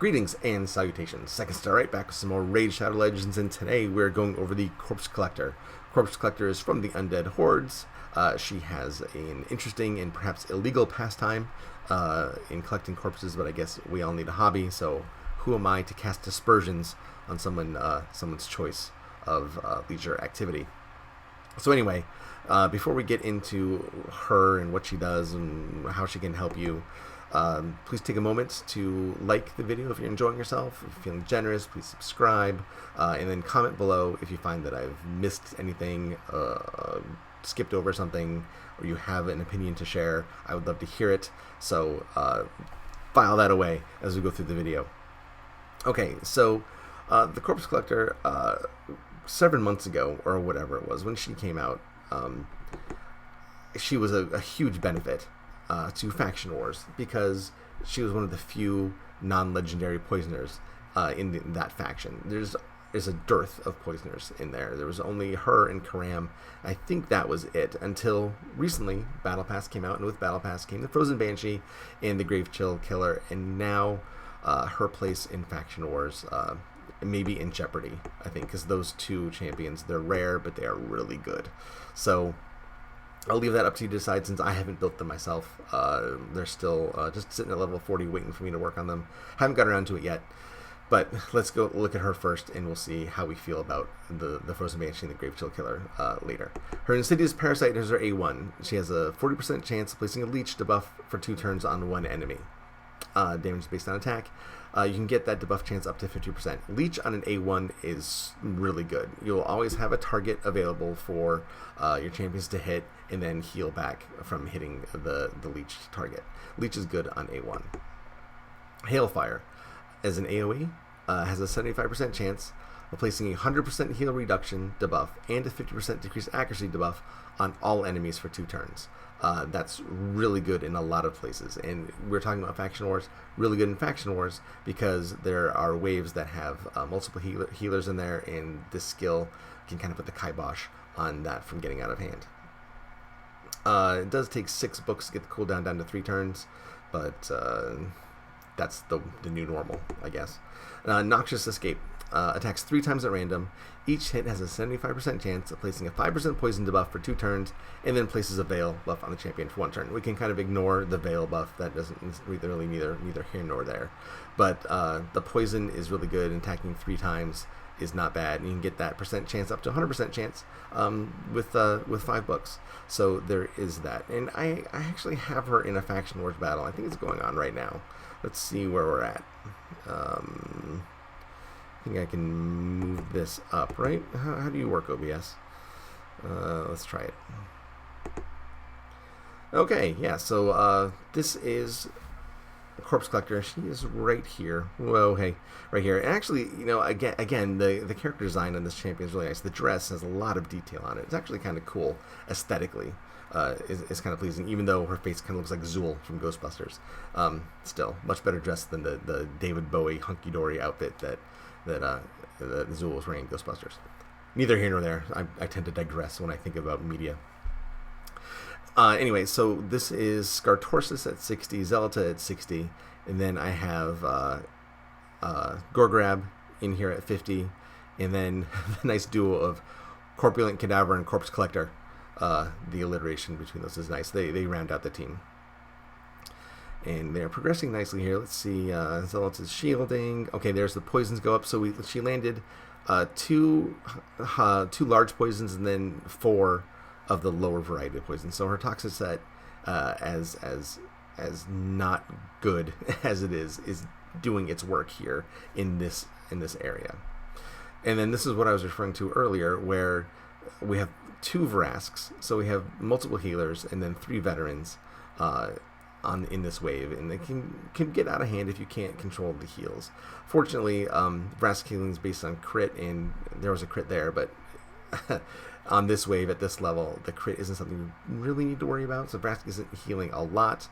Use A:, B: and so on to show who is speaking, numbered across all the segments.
A: Greetings and salutations. Second Star right back with some more Raid Shadow Legends, and today we're going over the Corpse Collector. Corpse Collector is from the Undead Hordes. She has an interesting and perhaps illegal pastime in collecting corpses, but I guess we all need a hobby, so who am I to cast aspersions on someone's choice of leisure activity? So anyway, before we get into her and what she does and how she can help you, please take a moment to like the video if you're enjoying yourself. If you're feeling generous, please subscribe, and then comment below if you find that I've missed anything, skipped over something, or you have an opinion to share. I would love to hear it, so file that away as we go through the video. Okay, so the Corpse Collector, 7 months ago, or whatever it was, when she came out, she was a huge benefit to Faction Wars, because she was one of the few non-legendary poisoners in that faction. There's a dearth of poisoners in there. There was only her and Karam. I think that was it until recently. Battle Pass came out, and with Battle Pass came the Frozen Banshee and the Grave Chill Killer, and now her place in Faction Wars may be in jeopardy, I think, because those two champions, they're rare, but they are really good. So I'll leave that up to you to decide, since I haven't built them myself. They're still just sitting at level 40 waiting for me to work on them. Haven't got around to it yet, but let's go look at her first, and we'll see how we feel about the Frozen Banshee and the Grave Chill Killer later. Her Insidious Parasite is her A1. She has a 40% chance of placing a Leech debuff for 2 turns on one enemy. Damage based on attack. You can get that debuff chance up to 50%. Leech on an A1 is really good. You'll always have a target available for your champions to hit, and then heal back from hitting the Leech target. Leech is good on A1. Hailfire, as an AoE, has a 75% chance of placing a 100% heal reduction debuff and a 50% decreased accuracy debuff on all enemies for 2 turns. That's really good in a lot of places, and we're talking about Faction Wars. Really good in Faction Wars because there are waves that have multiple healers in there, and this skill can kind of put the kibosh on that from getting out of hand. It does take 6 books to get the cooldown down to 3 turns, but that's the new normal, I guess. Noxious Escape attacks 3 times at random. Each hit has a 75% chance of placing a 5% poison debuff for 2 turns, and then places a Veil buff on the champion for 1 turn. We can kind of ignore the Veil buff. That doesn't really neither here nor there. But the poison is really good, and attacking 3 times is not bad. And you can get that percent chance up to 100% chance with 5 books. So there is that. And I actually have her in a Faction Wars battle. I think it's going on right now. Let's see where we're at. I think I can move this up, right? How do you work OBS? Let's try it. Okay, yeah, so this is Corpse Collector. She is right here. Whoa, hey, right here. And actually, you know, again, the character design on this champion is really nice. The dress has a lot of detail on it. It's actually kind of cool aesthetically. Is kind of pleasing, even though her face kind of looks like Zool from Ghostbusters. Still, much better dressed than the David Bowie hunky-dory outfit that Zool was wearing in Ghostbusters. Neither here nor there. I tend to digress when I think about media. Anyway, so this is Scartorsus at 60, Zelata at 60, and then I have Gorgrab in here at 50, and then the nice duo of Corpulent Cadaver and Corpse Collector. The alliteration between those is nice. They round out the team. And they're progressing nicely here. Let's see, Zealot's shielding. Okay, there's the poisons go up. So she landed 2 large poisons and then 4 of the lower variety of poisons. So her toxic set, as not good as it is doing its work here in this area. And then this is what I was referring to earlier, where we have 2 Vrasks. So we have multiple healers and then 3 veterans in this wave, and they can get out of hand if you can't control the heals. Fortunately, Vrask healing is based on crit, and there was a crit there, but on this wave at this level, the crit isn't something you really need to worry about. So Vrask isn't healing a lot.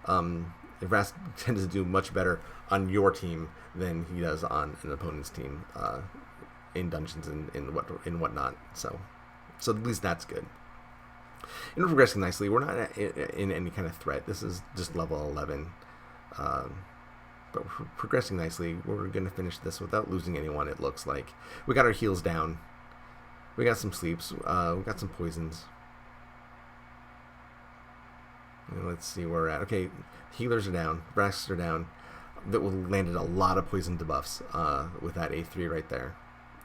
A: Vrask tends to do much better on your team than he does on an opponent's team in dungeons and whatnot. So at least that's good. And we're progressing nicely. We're not in any kind of threat. This is just level 11. but we're progressing nicely. We're going to finish this without losing anyone, it looks like. We got our heals down. We got some sleeps. We got some poisons. And let's see where we're at. Okay, healers are down. Brasks are down. That landed a lot of poison debuffs with that A3 right there.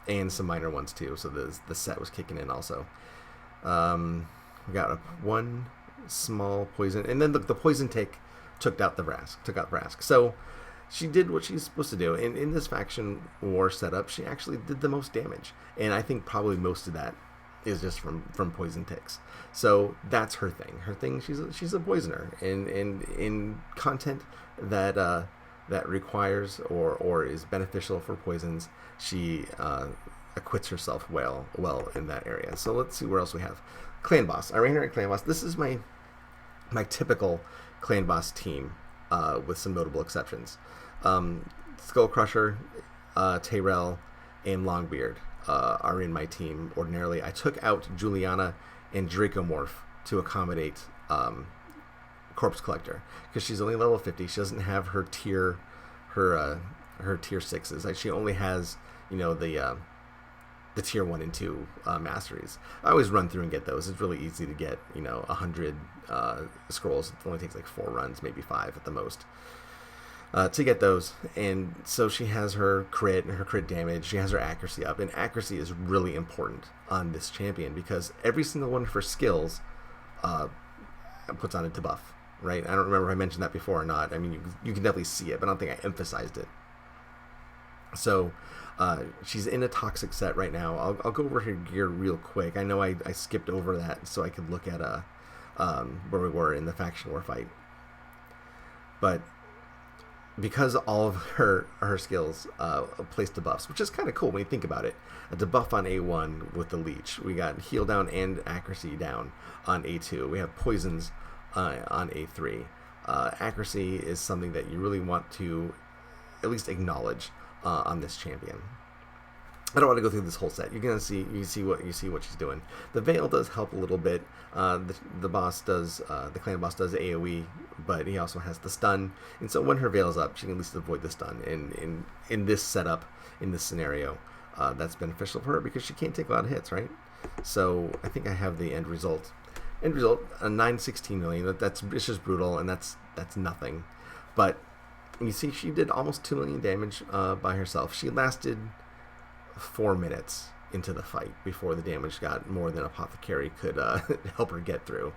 A: And some minor ones too, so the set was kicking in also. We got one small poison, and then the poison tick took out Vrask. So she did what she's supposed to do. And in this faction war setup, she actually did the most damage. And I think probably most of that is just from poison ticks. So that's her thing. Her thing, she's a poisoner. And in content that requires or is beneficial for poisons, she acquits herself well in that area. So let's see where else we have. Clan boss. I ran her at clan boss. This is my typical clan boss team with some notable exceptions. Skull Crusher, Tyrell, and Longbeard are in my team ordinarily. I took out Juliana and Dracomorph to accommodate Corpse Collector because she's only level 50. She doesn't have her tier 6s. Like, she only has the tier 1 and 2 masteries. I always run through and get those. It's really easy to get 100 scrolls. It only takes like 4 runs, maybe 5 at the most, to get those. And so she has her crit damage. She has her accuracy up, and accuracy is really important on this champion because every single one of her skills puts on a debuff. Right? I don't remember if I mentioned that before or not. I mean, you can definitely see it, but I don't think I emphasized it. So she's in a toxic set right now. I'll go over her gear real quick. I know I skipped over that so I could look at where we were in the faction war fight. But because all of her skills place debuffs, which is kind of cool when you think about it. A debuff on A1 with the leech. We got heal down and accuracy down on A2. We have poisons on A3. Accuracy is something that you really want to at least acknowledge on this champion. I don't want to go through this whole set. You see what she's doing. The veil does help a little bit. The boss does, the clan boss does AoE, but he also has the stun, and so when her veil's up, she can at least avoid the stun. In this setup, in this scenario, that's beneficial for her because she can't take a lot of hits, right? So I think I have the end result. A 916 million. It's just brutal, and that's nothing. But you see, she did almost 2 million damage by herself. She lasted 4 minutes into the fight before the damage got more than Apothecary could help her get through.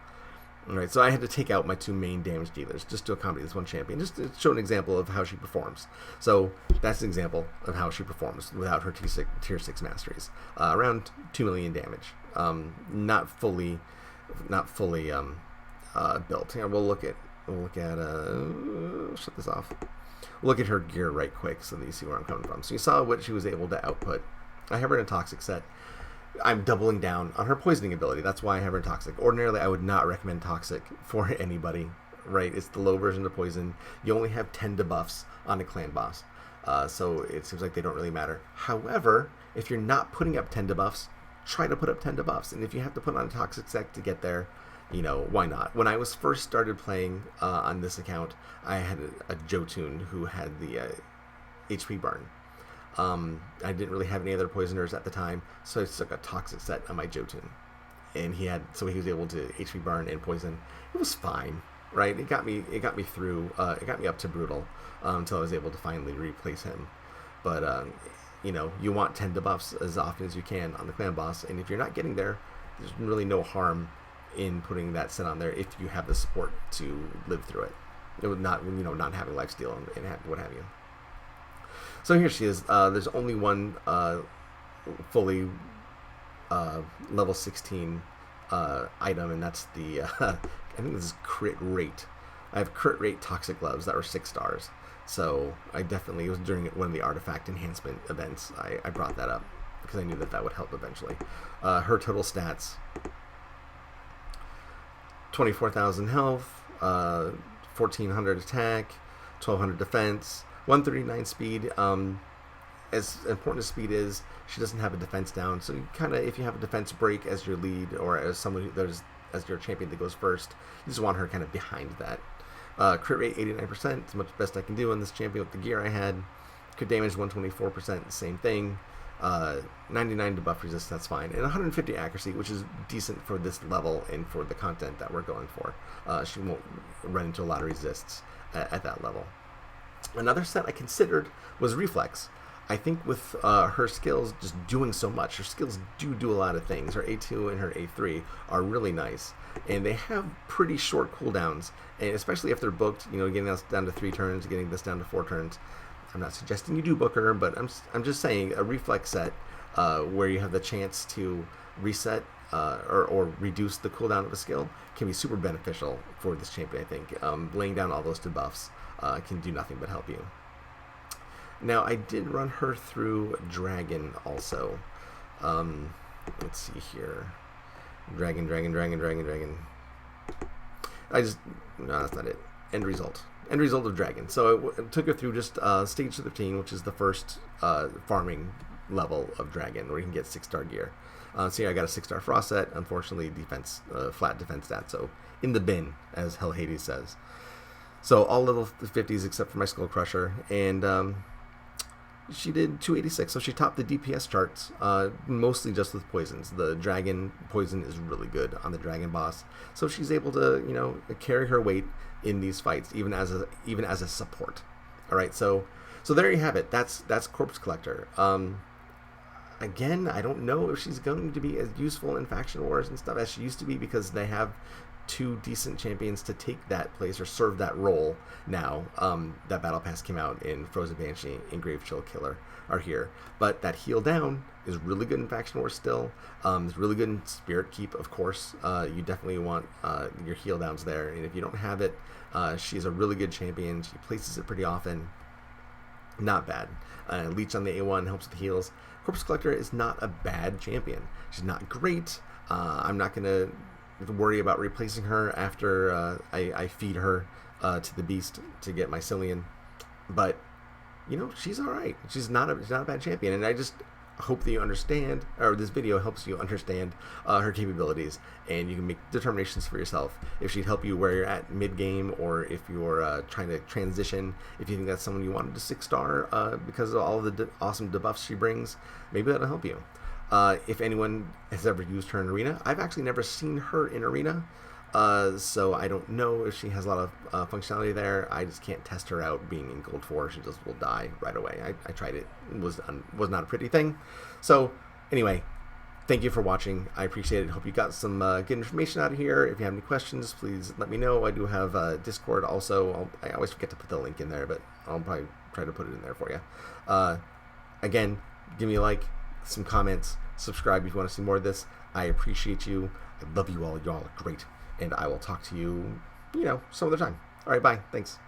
A: All right, so I had to take out my 2 main damage dealers just to accommodate this one champion, just to show an example of how she performs. So that's an example of how she performs without her tier 6 masteries. Around 2 million damage. Not fully built. Here, we'll look at shut this off. We'll look at her gear right quick so that you see where I'm coming from. So you saw what she was able to output. I have her in a toxic set. I'm doubling down on her poisoning ability. That's why I have her in toxic. Ordinarily, I would not recommend toxic for anybody, right? It's the low version of poison. You only have 10 debuffs on a clan boss. So it seems like they don't really matter. However, if you're not putting up 10 debuffs, try to put up 10 debuffs. And if you have to put on a toxic set to get there, why not? When I was first started playing on this account, I had a Jotun who had the HP burn. I didn't really have any other poisoners at the time, so I took a toxic set on my Jotun, and he was able to HP burn and poison. It was fine, right? It got me through. It got me up to brutal until I was able to finally replace him. But you want 10 debuffs as often as you can on the clan boss, and if you're not getting there, there's really no harm in putting that set on there if you have the support to live through it. It would not having lifesteal and what have you. So here she is. There's only one fully level 16 item, and that's the I think this is crit rate. I have crit rate toxic gloves that were 6 stars. So it was during one of the artifact enhancement events. I brought that up because I knew that would help eventually. Her total stats: 24,000 health, 1,400 attack, 1,200 defense, 139 speed. As important as speed is, she doesn't have a defense down. So you kind of, if you have a defense break as your lead or as someone as your champion that goes first, you just want her kind of behind that. Crit rate 89%, as much best I can do on this champion with the gear I had. Crit damage 124%, same thing. 99 debuff resist, that's fine. And 150 accuracy, which is decent for this level and for the content that we're going for. She won't run into a lot of resists at that level. Another set I considered was Reflex. I think with her skills just doing so much, her skills do a lot of things. Her A2 and her A3 are really nice, and they have pretty short cooldowns, and especially if they're booked, getting us down to 3 turns, getting this down to 4 turns. I'm not suggesting you do book her, but I'm just saying a Reflex set where you have the chance to reset or reduce the cooldown of a skill can be super beneficial for this champion, I think. Laying down all those debuffs can do nothing but help you. Now, I did run her through Dragon also. Let's see here. Dragon. No, that's not it. End result of Dragon. So I took her through just stage 13, which is the first farming level of Dragon, where you can get 6-star gear. So yeah, I got a 6-star Frost set. Unfortunately, defense, flat defense stat. So in the bin, as Hell Hades says. So all level 50s except for my Skull Crusher, and she did 286, so she topped the DPS charts, mostly just with poisons. The dragon poison is really good on the dragon boss, so she's able to, carry her weight in these fights, even as a support. All right, so there you have it. That's Corpse Collector. Again, I don't know if she's going to be as useful in Faction Wars and stuff as she used to be, because they have 2 decent champions to take that place or serve that role now. That Battle Pass came out in Frozen Banshee and Grave Chill Killer are here. But that heal down is really good in Faction Wars still. It's really good in Spirit Keep, of course. You definitely want your heal downs there. And if you don't have it, she's a really good champion. She places it pretty often. Not bad. Leech on the A1 helps with the heals. Corpse Collector is not a bad champion. She's not great. I'm not going to worry about replacing her after I feed her to the beast to get my Cillian, but she's all right. She's not a bad champion, and I just hope that you understand, or this video helps you understand her capabilities, and you can make determinations for yourself if she'd help you where you're at mid game, or if you're trying to transition. If you think that's someone you wanted to 6-star because of all of the awesome debuffs she brings, maybe that'll help you. If anyone has ever used her in Arena, I've actually never seen her in Arena, so I don't know if she has a lot of functionality there. I just can't test her out being in Gold 4. She just will die right away. I tried it. It was not a pretty thing. So anyway, thank you for watching. I appreciate it. Hope you got some good information out of here. If you have any questions, please let me know. I do have Discord also. I always forget to put the link in there, but I'll probably try to put it in there for you. Again, give me a like, some comments, subscribe if you want to see more of this. I appreciate you. I love you all. Y'all are great. And I will talk to you, some other time. All right, bye. Thanks.